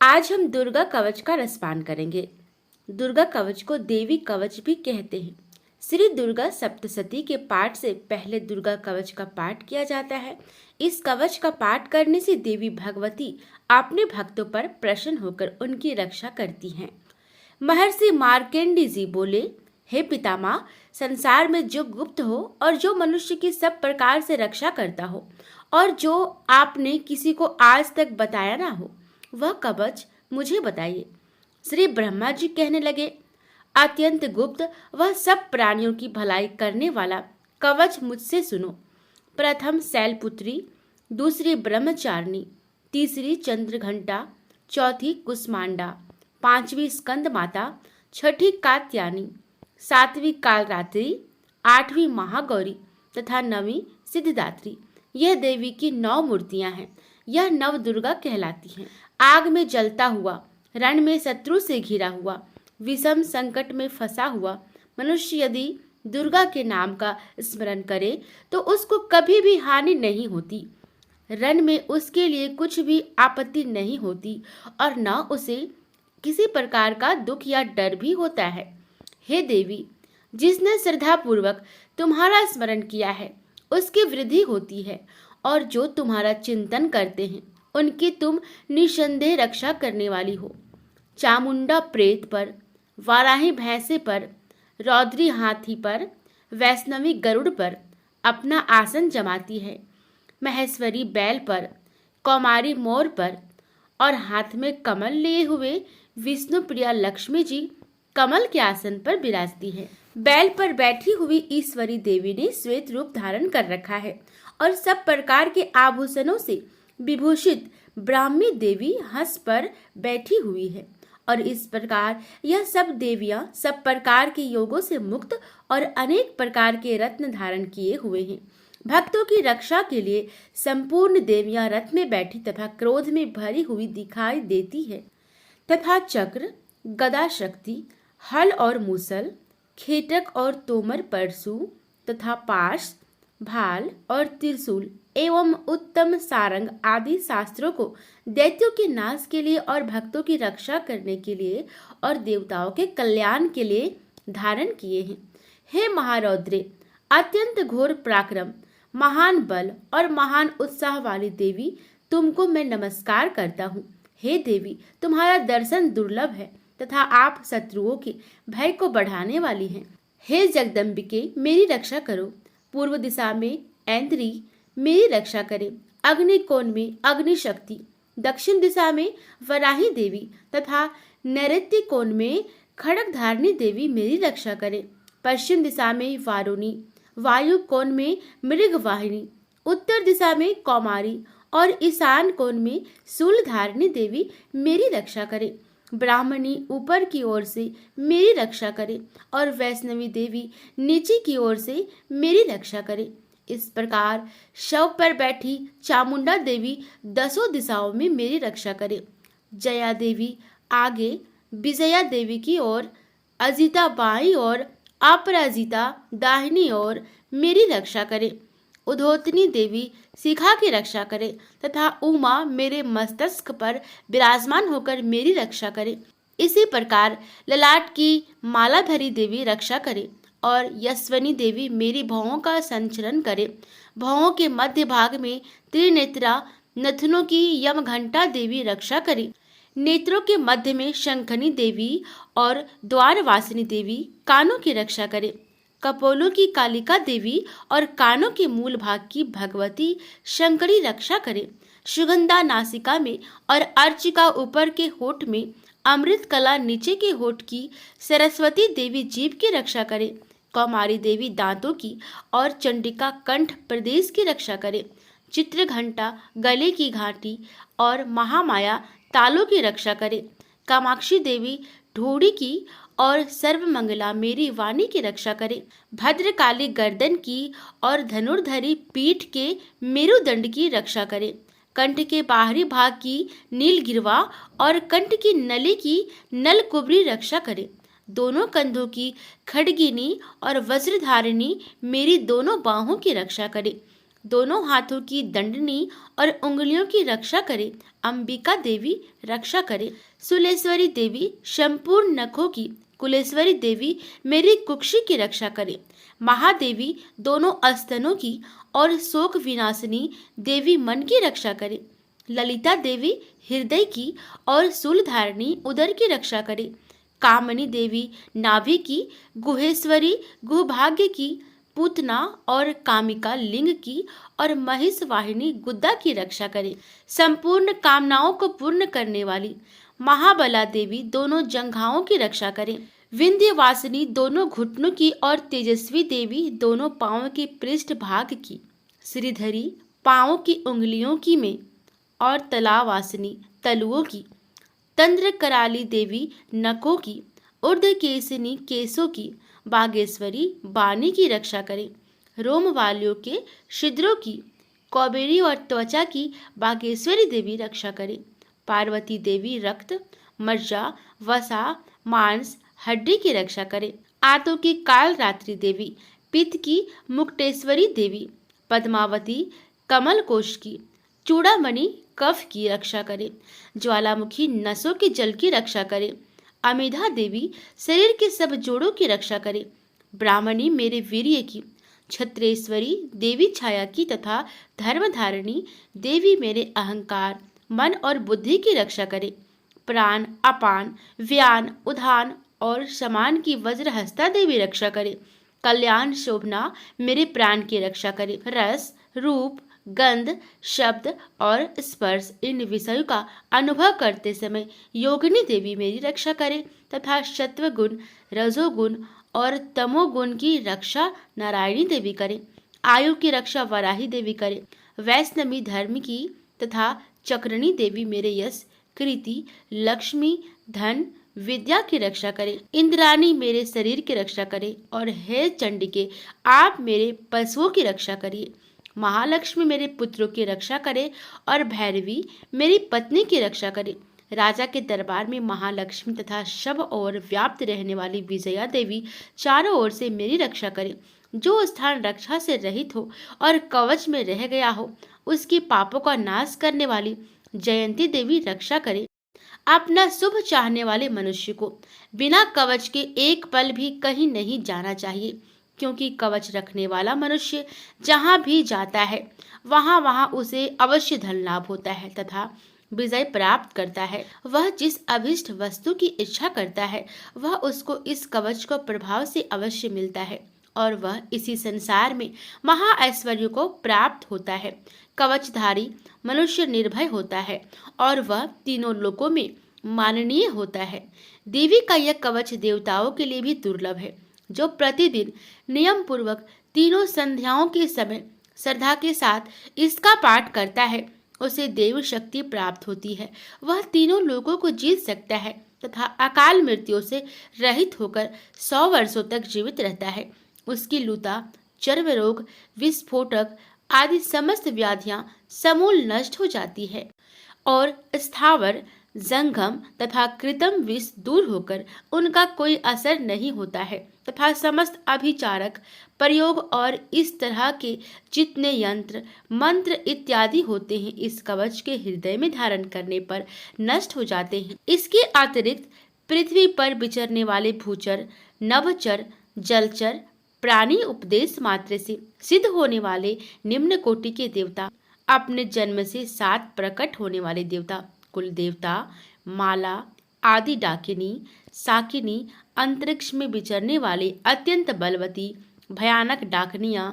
आज हम दुर्गा कवच का रसपान करेंगे। दुर्गा कवच को देवी कवच भी कहते हैं। श्री दुर्गा सप्तशती के पाठ से पहले दुर्गा कवच का पाठ किया जाता है। इस कवच का पाठ करने से देवी भगवती अपने भक्तों पर प्रसन्न होकर उनकी रक्षा करती हैं। महर्षि मार्कंडेय जी बोले, हे पितामह, संसार में जो गुप्त हो और जो मनुष्य की सब प्रकार से रक्षा करता हो और जो आपने किसी को आज तक बताया ना हो, वह कवच मुझे बताइए। श्री ब्रह्मा जी कहने लगे, अत्यंत गुप्त वह सब प्राणियों की भलाई करने वाला कवच मुझसे सुनो। प्रथम शैलपुत्री, दूसरी ब्रह्मचारिणी, तीसरी चंद्रघंटा, चौथी कुष्मांडा, पांचवी स्कंद माता, छठी कात्यायनी, सातवीं कालरात्रि, आठवीं महागौरी तथा नवीं सिद्धिदात्री। यह देवी की 9 मूर्तियां हैं। यह नव दुर्गा कहलाती हैं। आग में जलता हुआ, रण में शत्रु से घिरा हुआ, विषम संकट में फंसा हुआ मनुष्य यदि दुर्गा के नाम का स्मरण करे तो उसको कभी भी हानि नहीं होती। रण में उसके लिए कुछ भी आपत्ति नहीं होती और न उसे किसी प्रकार का दुख या डर भी होता है। हे देवी, जिसने श्रद्धा पूर्वक तुम्हारा स्मरण किया है उसकी वृद्धि होती है और जो तुम्हारा चिंतन करते हैं उनकी तुम निसंदेह रक्षा करने वाली हो। चामुंडा प्रेत पर, वाराही भैंसे पर, रौद्री हाथी पर, वैष्णवी गरुड़ पर अपना आसन जमाती है। महेश्वरी बैल पर, कौमारी मोर पर और हाथ में कमल लिए हुए विष्णु प्रिया लक्ष्मी जी कमल के आसन पर विराजती है। बैल पर बैठी हुई ईश्वरी देवी ने श्वेत रूप धारण कर रखा है और सब प्रकार के आभूषणों से विभूषित ब्राह्मी देवी हंस पर बैठी हुई है और इस प्रकार यह सब देवियां सब प्रकार के योगों से मुक्त और अनेक प्रकार के रत्न धारण किए हुए हैं। भक्तों की रक्षा के लिए संपूर्ण देवियां रथ में बैठी तथा क्रोध में भरी हुई दिखाई देती है तथा चक्र, गदा शक्ति, हल और मूसल, खेटक और तोमर परशु तथा पाश, भाल और त्रिशूल एवं उत्तम सारंग आदि शास्त्रों को दैत्यों के नाश के लिए और भक्तों की रक्षा करने के लिए और देवताओं के कल्याण के लिए धारण किए हैं। हे महारौद्रे, अत्यंत घोर पराक्रम, महान बल और महान उत्साह वाली देवी, तुमको मैं नमस्कार करता हूँ। हे देवी, तुम्हारा दर्शन दुर्लभ है तथा आप शत्रुओं के भय को बढ़ाने वाली हैं। हे जगदम्बिके, मेरी रक्षा करो। पूर्व दिशा में ऐन्द्री मेरी रक्षा करे। अग्नि कोण में अग्नि शक्ति, दक्षिण दिशा में वराही देवी तथा नैऋत्य कोण में खड़ग धारणी देवी मेरी रक्षा करे। पश्चिम दिशा में वारुणी, वायु कोण में मृगवाहिनी, उत्तर दिशा में कौमारी और ईशान कोण में शूलधारिणी देवी मेरी रक्षा करे। ब्राह्मणी ऊपर की ओर से मेरी रक्षा करे और वैष्णवी देवी नीचे की ओर से मेरी रक्षा करे। इस प्रकार शव पर बैठी चामुंडा देवी 10 दिशाओं में मेरी रक्षा करे। जया देवी आगे, विजया देवी की ओर, अजिता बाईं ओर, अपराजिता दाहिनी ओर मेरी रक्षा करे। उद्धोतनी देवी शिखा की रक्षा करे तथा उमा मेरे मस्तक पर विराजमान होकर मेरी रक्षा करे। इसी प्रकार ललाट की मालाधरी देवी रक्षा करे और यशवनी देवी मेरी भौहों का संचरण करे। भौहों के मध्य भाग में त्रिनेत्रा नथनों की यमघंटा देवी रक्षा करे। नेत्रों के मध्य में शंखनी देवी और द्वारवासिनी देवी कानों की रक्षा करे। कपोलों की कालिका देवी और कानों के मूल भाग की भगवती शंकरी रक्षा करे। सुगंधा नासिका में और अर्चिका ऊपर के होठ में, अमृत कला नीचे के होठ की सरस्वती देवी जीभ की रक्षा करे। कौमारी देवी दांतों की और चंडिका कंठ प्रदेश की रक्षा करे। चित्रघंटा गले की घाटी और महामाया तालों की रक्षा करे। कामाक्षी देवी ढोड़ी की और सर्वमंगला मेरी वाणी की रक्षा करे। भद्रकाली गर्दन की और धनुर्धरी पीठ के मेरुदंड की रक्षा करे। कंठ के बाहरी भाग की नीलगिरवा और कंठ की नली की नलकुबरी रक्षा करे। दोनों कंधों की खड़गिनी और वज्रधारिणी मेरी दोनों बाहों की रक्षा करे। दोनों हाथों की दंडनी और उंगलियों की रक्षा करे। अंबिका देवी रक्षा करे। सुलेश्वरी देवी संपूर्ण नखों की। कुलेश्वरी देवी मेरी कुक्षी की रक्षा करे। महादेवी दोनों स्तनों की और शोक विनाशिनी देवी मन की रक्षा करे। ललिता देवी हृदय की और शूलधारिणी उदर की रक्षा करे। कामनी देवी नाभि की। गुहेश्वरी गुहभाग्य की। पूतना और कामिका लिंग की और महिष वाहिनी गुद्दा की रक्षा करे। संपूर्ण कामनाओं को पूर्ण करने वाली महाबला देवी दोनों जंघाओं की रक्षा करे। विंध्यवासिनी दोनों घुटनों की और तेजस्वी देवी दोनों पांवों के पृष्ठ भाग की। श्रीधरी पांवों की उंगलियों की में और तलावासिनी तलुओं की। तंद्र कराली देवी नकों की। ऊर्ध्वकेशिनी केसों की। बागेश्वरी बानी की रक्षा करे। रोम वालियों के छिद्रों की। कौबेरी और त्वचा की बागेश्वरी देवी रक्षा करे। पार्वती देवी रक्त मज्जा वसा मांस हड्डी की रक्षा करे। आंतों की काल रात्रि देवी। पित्त की मुक्तेश्वरी देवी। पद्मावती कमल कोश की। चूड़ामणि कफ की रक्षा करे। ज्वालामुखी नसों के जल की रक्षा करे। अमिधा देवी शरीर के सब जोड़ों की रक्षा करे। ब्राह्मणी मेरे वीर्य की। छत्रेश्वरी देवी छाया की तथा धर्मधारिणी देवी मेरे अहंकार मन और बुद्धि की रक्षा करे। प्राण अपान व्यान उधान और समान की वज्रहस्ता देवी रक्षा करे। कल्याण शोभना मेरे प्राण की रक्षा करे। रस रूप गंध शब्द और स्पर्श इन विषयों का अनुभव करते समय योगिनी देवी मेरी रक्षा करे तथा सत्व गुण रजोगुण और तमोगुण की रक्षा नारायणी देवी करे। आयु की रक्षा वराही देवी करे। वैष्णवी धर्म की तथा चक्रणी देवी मेरे यश कृति लक्ष्मी धन विद्या की रक्षा करे। इंद्राणी मेरे शरीर की रक्षा करे और हे चंडिके आप मेरे पशुओं की रक्षा करिए। महालक्ष्मी मेरे पुत्रों की रक्षा करे और भैरवी मेरी पत्नी की रक्षा करे। राजा के दरबार में महालक्ष्मी तथा सब ओर व्याप्त रहने वाली विजया देवी चारों ओर से मेरी रक्षा करे। जो स्थान रक्षा से रहित हो और कवच में रह गया हो उसकी पापों का नाश करने वाली जयंती देवी रक्षा करे। अपना शुभ चाहने वाले मनुष्य को बिना कवच के एक पल भी कहीं नहीं जाना चाहिए, क्योंकि कवच रखने वाला मनुष्य जहाँ भी जाता है वहाँ वहाँ उसे अवश्य धन लाभ होता है तथा विजय प्राप्त करता है। वह जिस अभिष्ट वस्तु की इच्छा करता है वह उसको इस कवच को प्रभाव से अवश्य मिलता है और वह इसी संसार में महा ऐश्वर्य को प्राप्त होता है। कवचधारी मनुष्य निर्भय होता है और वह तीनों लोकों में माननीय होता है। देवी का यह कवच देवताओं के लिए भी दुर्लभ है। जो प्रतिदिन नियम पूर्वक तीनों संध्याओं के समय श्रद्धा के साथ इसका पाठ करता है उसे देव शक्ति प्राप्त होती है। वह तीनों लोगों को जीत सकता है तथा अकाल मृत्यु से रहित होकर 100 वर्षों तक जीवित रहता है। उसकी लूता चर्म रोग विस्फोटक आदि समस्त व्याधियां समूल नष्ट हो जाती है और स्थावर जंगम तथा कृत्रिम विष दूर होकर उनका कोई असर नहीं होता है तथा समस्त अभिचारक प्रयोग और इस तरह के जितने यंत्र मंत्र इत्यादि होते हैं इस कवच के हृदय में धारण करने पर नष्ट हो जाते हैं। इसके अतिरिक्त पृथ्वी पर विचरने वाले भूचर नभचर जलचर प्राणी उपदेश मात्र से सिद्ध होने वाले निम्न कोटि के देवता अपने जन्म से 7 प्रकट होने वाले देवता कुल देवता माला आदि डाकिनी साकिनी अंतरिक्ष में विचरने वाले अत्यंत बलवती भयानक डाकनियां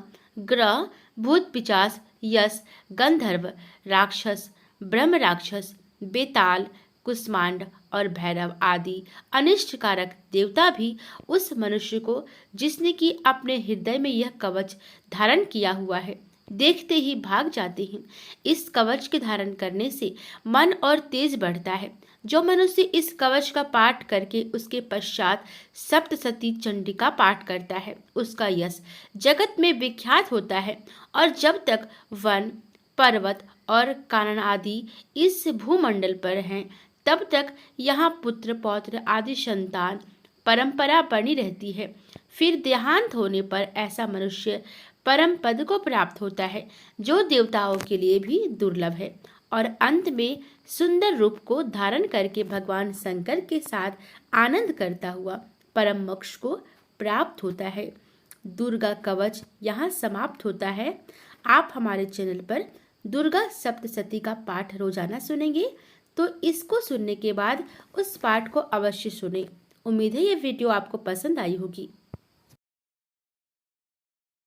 ग्रह भूत पिचास यश गंधर्व राक्षस ब्रह्म राक्षस बेताल कुष्मांड और भैरव आदि अनिष्टकारक देवता भी उस मनुष्य को जिसने कि अपने हृदय में यह कवच धारण किया हुआ है देखते ही भाग जाते हैं। इस कवच के धारण करने से मन और तेज बढ़ता है। जो मनुष्य इस कवच का पाठ करके उसके पश्चात सप्तशती चंडिका पाठ करता है उसका यश जगत में विख्यात होता है और जब तक वन पर्वत और कानन आदि इस भूमंडल पर हैं तब तक यहाँ पुत्र पौत्र आदि संतान परंपरा बनी रहती है। फिर देहांत होने पर ऐसा मनुष्य परम पद को प्राप्त होता है, जो देवताओं के लिए भी दुर्लभ है, और अंत में सुंदर रूप को धारण करके भगवान शंकर के साथ आनंद करता हुआ परम मोक्ष को प्राप्त होता है। दुर्गा कवच यहाँ समाप्त होता है। आप हमारे चैनल पर दुर्गा सप्तशती का पाठ रोजाना सुनेंगे, तो इसको सुनने के बाद उस पाठ को अवश्य सुनें। उम्मीद है ये वीडियो आपको पसंद आई होगी।